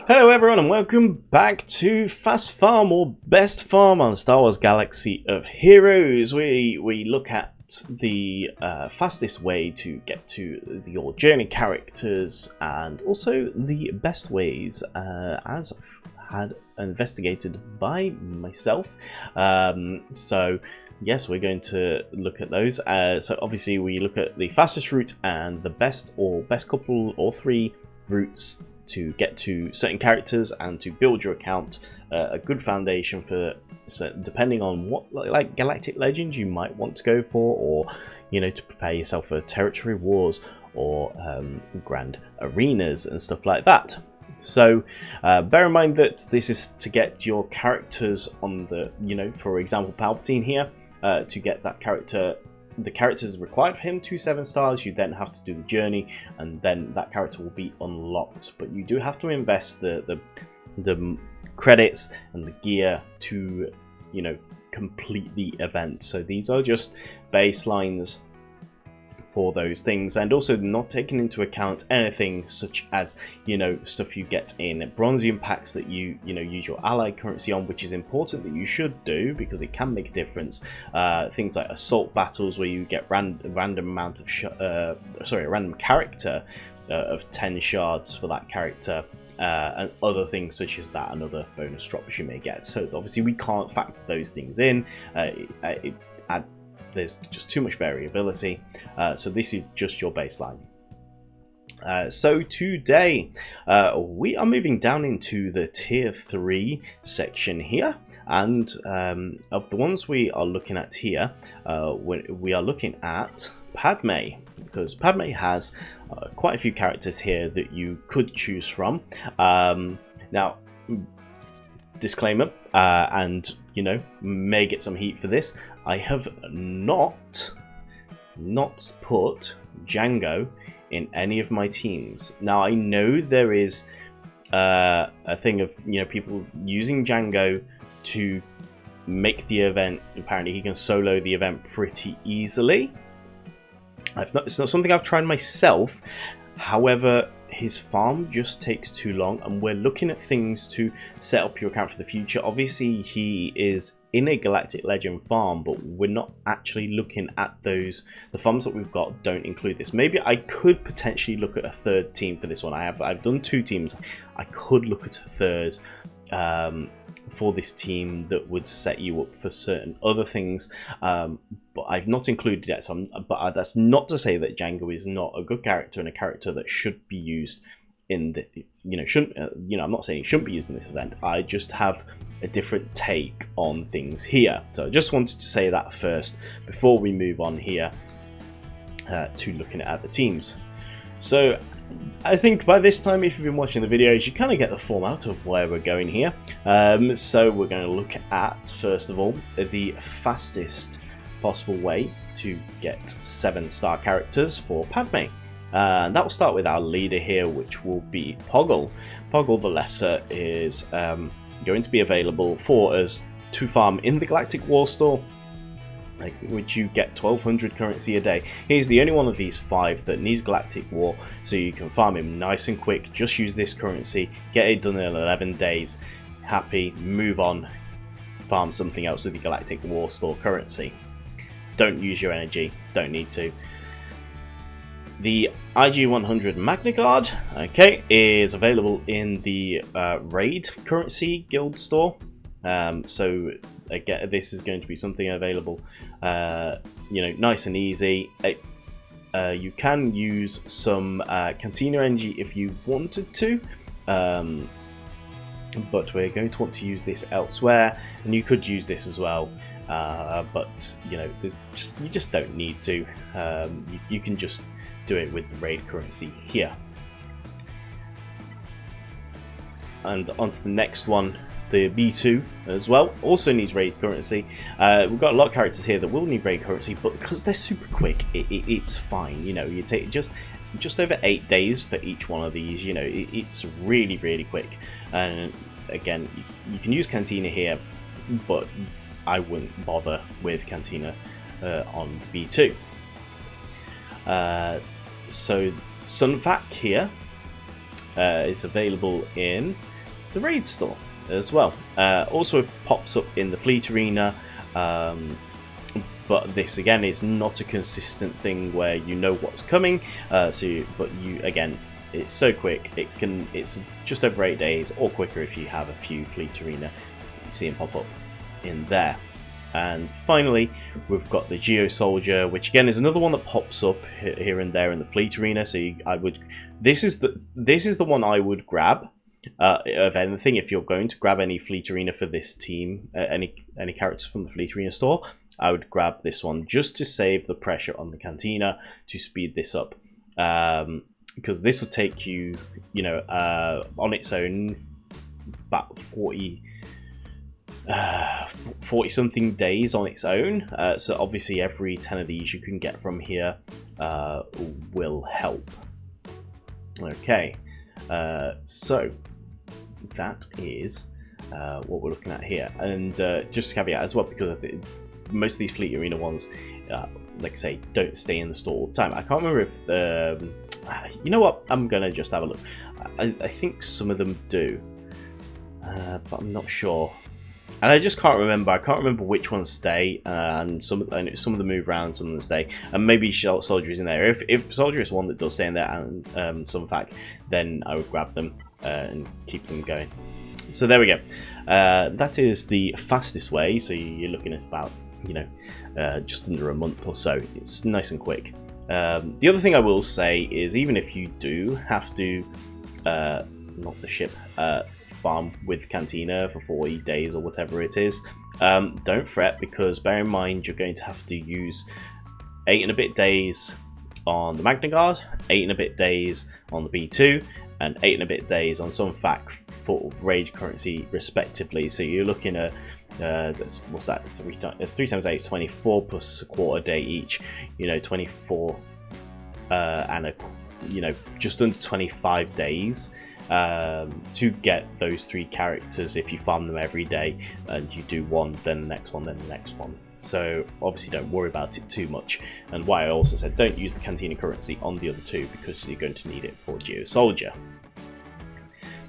Hello everyone and welcome back to Fast Farm or Best Farm on Star Wars Galaxy of Heroes. We look at the fastest way to get to your journey characters and also the best ways as had investigated by myself. So yes, we're going to look at those. So obviously we look at the fastest route and the best couple or three routes to get to certain characters and to build your account a good foundation for, so depending on what like galactic legends you might want to go for, or to prepare yourself for territory wars or grand arenas and stuff like that. So bear in mind that this is to get your characters on the, for example Palpatine here, to get that character. The character is required for him to 7 stars. You then have to do the journey, and then that character will be unlocked. But you do have to invest the credits and the gear to, complete the event. So these are just baselines for those things, and also not taking into account anything such as stuff you get in Bronzium packs that you use your allied currency on, which is important that you should do because it can make a difference. Things like assault battles where you get random amount of a random character of 10 shards for that character, and other things such as that, and other bonus drops you may get. So obviously we can't factor those things in. There's just too much variability, so this is just your baseline. So today we are moving down into the tier 3 section here, and of the ones we are looking at here, we are looking at Padme, because Padme has quite a few characters here that you could choose from. Now, disclaimer, and may get some heat for this, I have not put Django in any of my teams. Now I know there is a thing of people using Django to make the event. Apparently he can solo the event pretty easily. It's not something I've tried myself. However, his farm just takes too long, and we're looking at things to set up your account for the future. Obviously he is in a Galactic Legend farm, but we're not actually looking at those. The farms that we've got don't include this. Maybe I could potentially look at a third team for this one. I've done 2 teams. I could look at a third for this team that would set you up for certain other things, but I've not included it. So but that's not to say that Django is not a good character and a character that should be used in the I'm not saying it shouldn't be used in this event. I just have a different take on things here. So I just wanted to say that first before we move on here to looking at the teams. So I think by this time, if you've been watching the videos, you kind of get the format of where we're going here. So we're going to look at, first of all, the fastest possible way to get 7-star characters for Padme. That will start with our leader here, which will be Poggle. Poggle the Lesser is going to be available for us to farm in the Galactic War Store, which you get 1200 currency a day. He's the only one of these 5 that needs Galactic War, so you can farm him nice and quick. Just use this currency, get it done in 11 days, happy, move on, farm something else with the Galactic War Store currency. Don't use your energy, don't need to. The IG-100 Magna Guard, okay, is available in the Raid currency guild store. So again, this is going to be something available, nice and easy. You can use some Cantina energy if you wanted to, but we're going to want to use this elsewhere, and you could use this as well, but you just don't need to. You can just do it with the raid currency here. And on to the next one. The B2 as well also needs raid currency. We've got a lot of characters here that will need raid currency, but because they're super quick, it's fine. You take just over 8 days for each one of these. It's really quick. And again, you can use Cantina here, but I wouldn't bother with Cantina on B2. So Sunvac here is available in the raid store as well. Also it pops up in the fleet arena, but this again is not a consistent thing where you know what's coming. But you again, it's so quick. It's just over 8 days or quicker if you have a few fleet arena. You see them pop up in there. And finally, we've got the Geo Soldier, which again is another one that pops up here and there in the fleet arena. So this is the one I would grab of anything. If you're going to grab any fleet arena for this team, any characters from the fleet arena store, I would grab this one just to save the pressure on the Cantina to speed this up, because this will take you, on its own about 40 something days on its own. So obviously every 10 of these you can get from here will help. Okay, so that is what we're looking at here. And just a caveat as well, because I think most of these fleet arena ones, like I say, don't stay in the store all the time. I can't remember if you know what, I'm gonna just have a look. I think some of them do, but I'm not sure. And I just can't remember. I can't remember which ones stay, and some of them move around, some of them stay, and maybe Soldier is in there. If Soldier is one that does stay in there, and some fact, then I would grab them and keep them going. So there we go. That is the fastest way. So you're looking at about just under a month or so. It's nice and quick. The other thing I will say is, even if you do have to not the ship. Farm with Cantina for 40 days or whatever it is, don't fret, because bear in mind you're going to have to use 8 and a bit days on the Magna Guard, 8 and a bit days on the B2, and 8 and a bit days on some FAC for raid currency respectively. So you're looking at what's that, 3 times 8 is 24 plus a quarter day each, 24 and just under 25 days to get those 3 characters if you farm them every day, and you do one, then the next one, then the next one. So obviously don't worry about it too much. And why I also said don't use the Cantina currency on the other 2, because you're going to need it for Geo Soldier.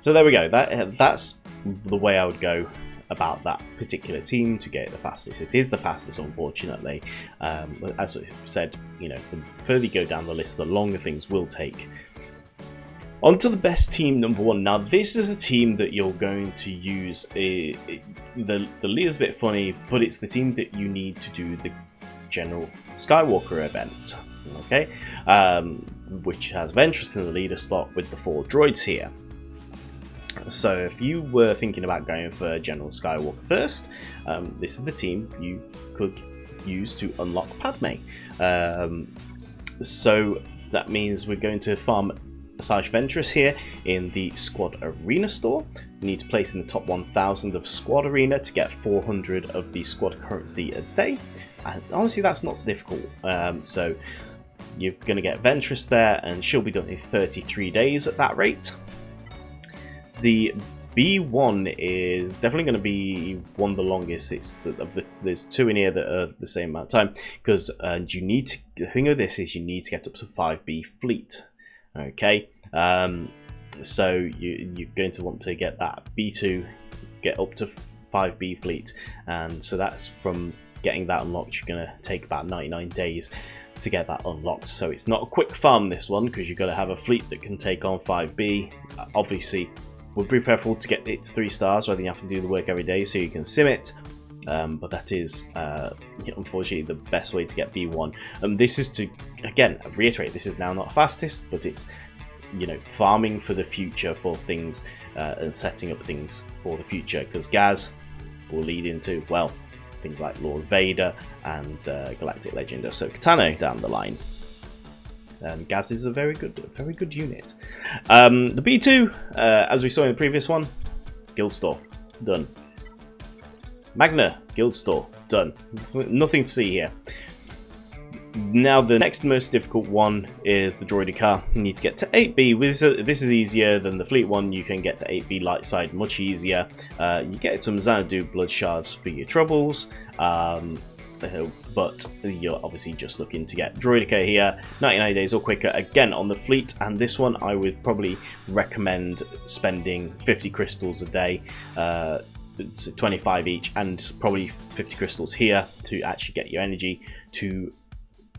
So there we go. That's the way I would go about that particular team to get it the fastest. It is the fastest, unfortunately. As I said, the further you go down the list, the longer things will take. On to the best team, number 1. Now, this is a team that you're going to use. The leader's a bit funny, but it's the team that you need to do the General Skywalker event, okay? Which has Ventress in the leader slot with the 4 droids here. So if you were thinking about going for General Skywalker first, this is the team you could use to unlock Padme. So that means we're going to farm Asajj Ventress here in the Squad Arena store. You need to place in the top 1000 of Squad Arena to get 400 of the Squad currency a day. And honestly, that's not difficult. So you're going to get Ventress there, and she'll be done in 33 days at that rate. The B1 is definitely going to be one of the longest. There's 2 in here that are the same amount of time, because the thing of this is you need to get up to 5B fleet. Okay, so you're going to want to get that B2, get up to 5B fleet, and so that's from getting that unlocked. You're going to take about 99 days to get that unlocked. So it's not a quick farm, this one, because you've got to have a fleet that can take on 5B. Obviously, we'll be preferable to get it to 3 stars rather than you have to do the work every day, so you can sim it. But that is unfortunately the best way to get B1. This is to, again, reiterate, this is now not fastest, but it's farming for the future for things and setting up things for the future, because Gaz will lead into, well, things like Lord Vader and Galactic Legend Ahsoka Tano down the line. Gaz is a very good unit. The B2, as we saw in the previous one, Guild Store, done. Magna, Guild Store, done. Nothing to see here. Now the next most difficult one is the Droidy Car. You need to get to 8B. This is easier than the Fleet one. You can get to 8B light side much easier. You get some Xanadu blood shards for your troubles. but you're obviously just looking to get Droidica here, 99 days or quicker, again on the fleet. And this one I would probably recommend spending 50 crystals a day, 25 each, and probably 50 crystals here to actually get your energy to,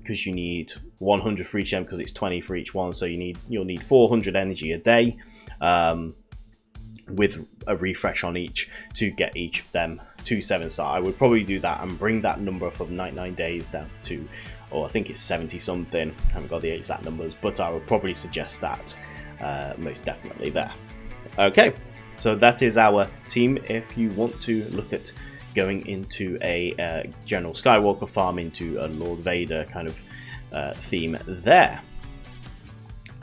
because you need 100 for each of them, because it's 20 for each one, so you'll need 400 energy a day, with a refresh on each to get each of them to 7-star. I would probably do that and bring that number from 99 days down to, or I think it's 70 something, I haven't got the exact numbers, but I would probably suggest that most definitely there. Okay, so that is our team. If you want to look at going into a General Skywalker farm, into a Lord Vader kind of theme there.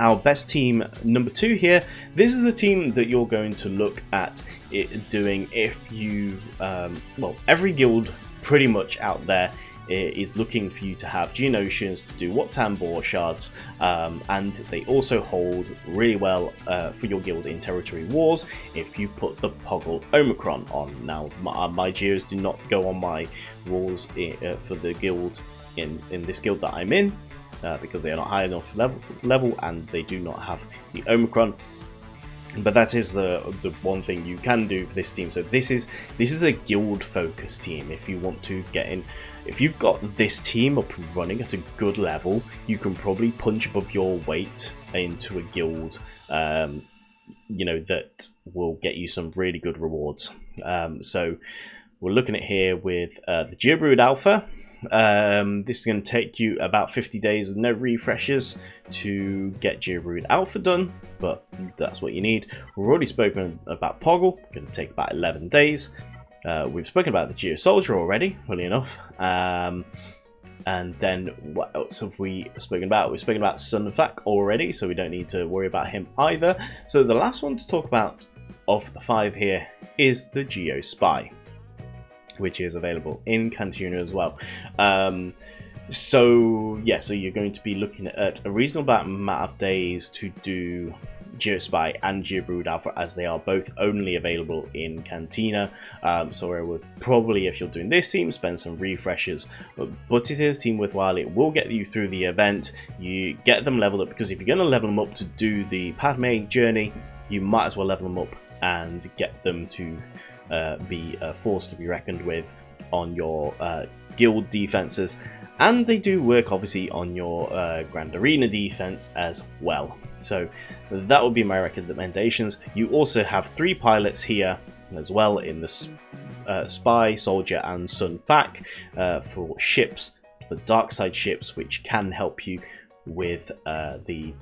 Our best team number 2 here, this is the team that you're going to look at it doing if you, well, every guild pretty much out there is looking for you to have Geonosians to do Wat-Tam Bor shards, and they also hold really well for your guild in Territory Wars if you put the Poggle Omicron on. Now, my Geos do not go on my rules for the guild in this guild that I'm in, because they are not high enough level and they do not have the Omicron. But that is the one thing you can do for this team. So this is a guild focused team. If you want to get in, if you've got this team up and running at a good level, you can probably punch above your weight into a guild, you know, that will get you some really good rewards. So we're looking at here with the Geobrood Alpha. This is going to take you about 50 days with no refreshes to get Geobrood Alpha done, but that's what you need. We've already spoken about Poggle, going to take about 11 days. We've spoken about the Geo Soldier already, funny enough. And then what else have we spoken about? We've spoken about Sun Fac already, so we don't need to worry about him either. So the last one to talk about of the 5 here is the Geo Spy, which is available in Cantina as well. So yeah, so you're going to be looking at a reasonable amount of days to do Geospy and Geobrood Alpha, as they are both only available in Cantina. So I would probably, if you're doing this team, spend some refreshers, but it is team worthwhile. It will get you through the event. You get them leveled up, because if you're going to level them up to do the Padme journey, you might as well level them up and get them to be a force to be reckoned with on your guild defenses, and they do work obviously on your Grand Arena defense as well. So that would be my recommendations. You also have 3 pilots here as well in the Spy, Soldier and Sun Fac for ships, for dark side ships, which can help you with the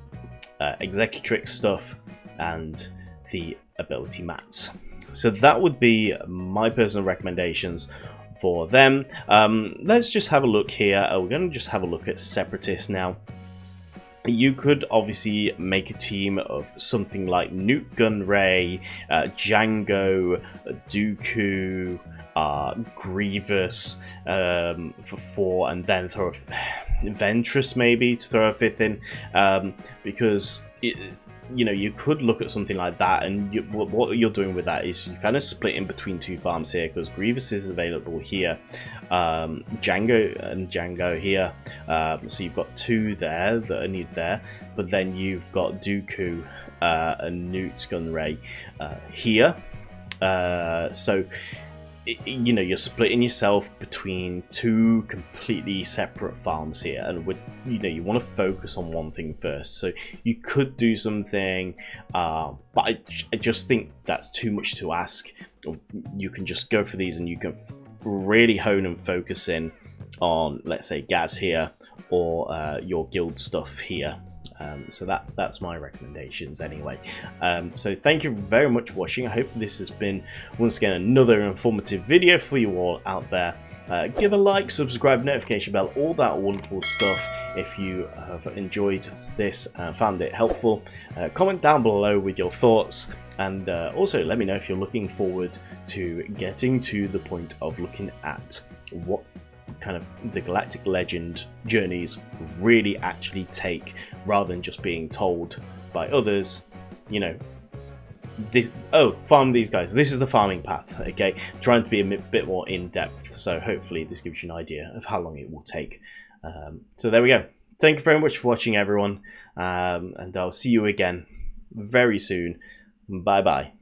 Executrix stuff and the ability mats. So that would be my personal recommendations for them. Let's just have a look here. We're going to just have a look at Separatists now. You could obviously make a team of something like Nute Gunray, Django, Dooku, Grievous for 4, and then throw Ventress maybe to throw a 5th in, because you know, you could look at something like that, and what you're doing with that is you kind of split in between 2 farms here, because Grievous is available here, Django here, so you've got 2 there that are needed there, but then you've got Dooku and Nute Gunray here, so you know, you're splitting yourself between 2 completely separate farms here, and you know, you want to focus on one thing first. So you could do something, but I just think that's too much to ask. You can just go for these, and you can really hone and focus in on, let's say, Gaz here, or your guild stuff here. So that's my recommendations anyway. So thank you very much for watching. I hope this has been, once again, another informative video for you all out there. Give a like, subscribe, notification bell, all that wonderful stuff if you have enjoyed this and found it helpful. Comment down below with your thoughts, and also let me know if you're looking forward to getting to the point of looking at what kind of the Galactic Legend journeys really actually take, rather than just being told by others, you know, farm these guys. This is the farming path, okay? Trying to be a bit more in-depth, so hopefully this gives you an idea of how long it will take. So there we go. Thank you very much for watching, everyone, and I'll see you again very soon. Bye-bye.